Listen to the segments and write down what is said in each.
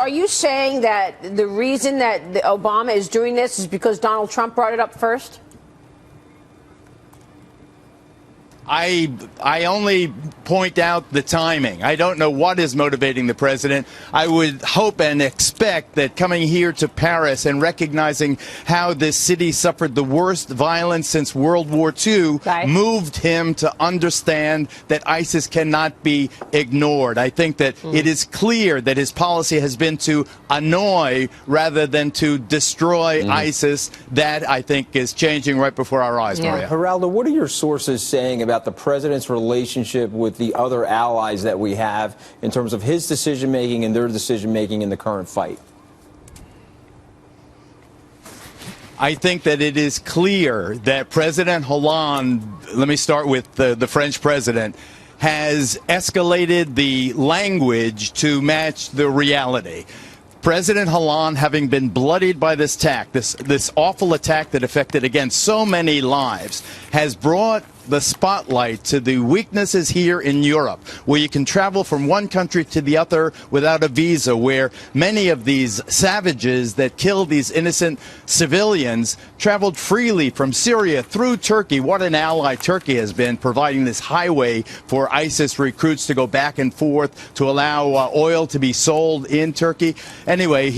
are you saying that the reason that Obama is doing this is because Donald Trump brought it up first? I only point out the timing. I don't know what is motivating the president. I would hope and expect that coming here to Paris and recognizing how this city suffered the worst violence since World War II moved him to understand that ISIS cannot be ignored. I think that it is clear that his policy has been to annoy rather than to destroy ISIS. That, I think, is changing right before our eyes, Maria. Geraldo, what are your sources saying about the president's relationship with the other allies that we have in terms of his decision-making and their decision-making in the current fight? I think that it is clear that President Hollande, let me start with the French president, has escalated the language to match the reality. President Hollande, having been bloodied by this attack, this awful attack that affected, again, so many lives, has brought the spotlight to the weaknesses here in Europe, where you can travel from one country to the other without a visa, where many of these savages that killed these innocent civilians traveled freely from Syria through Turkey. What an ally Turkey has been, providing this highway for ISIS recruits to go back and forth to allow oil to be sold in Turkey. Anyway,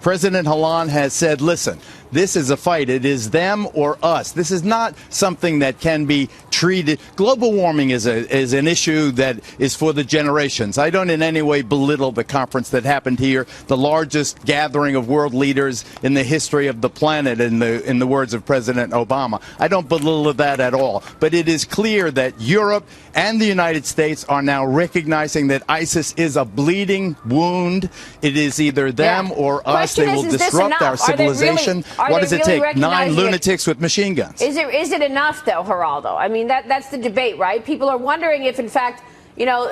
President Hollande has said, listen, this is a fight. It is them or us. This is not something that can be treated. Global warming is an issue that is for the generations. I don't in any way belittle the conference that happened here, the largest gathering of world leaders in the history of the planet, in the words of President Obama. I don't belittle that at all. But it is clear that Europe and the United States are now recognizing that ISIS is a bleeding wound. It is either them or us. They will disrupt our civilization. What does it take? 9 lunatics with machine guns. Is it enough, though, Geraldo? I mean, that's the debate, right? People are wondering if, in fact, you know,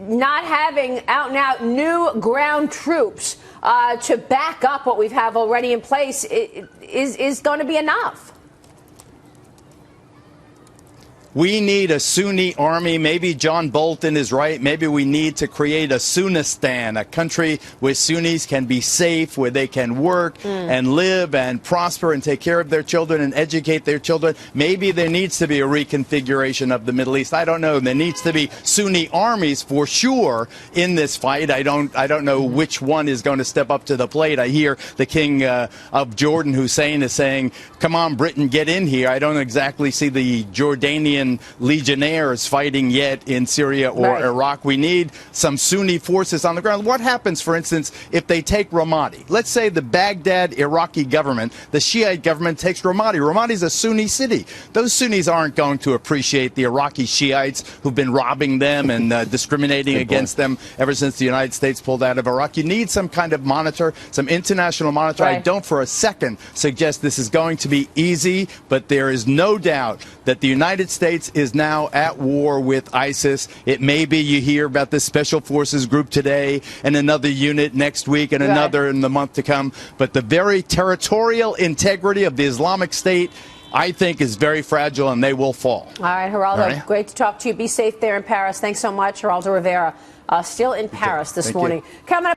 not having out-and-out new ground troops to back up what we have already in place is going to be enough. We need a Sunni army. Maybe John Bolton is right. Maybe we need to create a Sunnistan, a country where Sunnis can be safe, where they can work and live and prosper and take care of their children and educate their children. Maybe there needs to be a reconfiguration of the Middle East. I don't know. There needs to be Sunni armies for sure in this fight. I don't know which one is going to step up to the plate. I hear the king of Jordan, Hussein, is saying, come on, Britain, get in here. I don't exactly see the Jordanian legionnaires fighting yet in Syria or Iraq. We need some Sunni forces on the ground. What happens, for instance, if they take Ramadi? Let's say the Baghdad Iraqi government, the Shiite government, takes Ramadi. Ramadi's a Sunni city. Those Sunnis aren't going to appreciate the Iraqi Shiites who've been robbing them and discriminating against them ever since the United States pulled out of Iraq. You need some kind of monitor, some international monitor. I don't for a second suggest this is going to be easy, but there is no doubt that the United States is now at war with ISIS. It may be you hear about this Special Forces group today and another unit next week and another in the month to come. But the very territorial integrity of the Islamic State, I think, is very fragile, and they will fall. All right, Geraldo, great to talk to you. Be safe there in Paris. Thanks so much. Geraldo Rivera, still in Paris this morning. Coming up.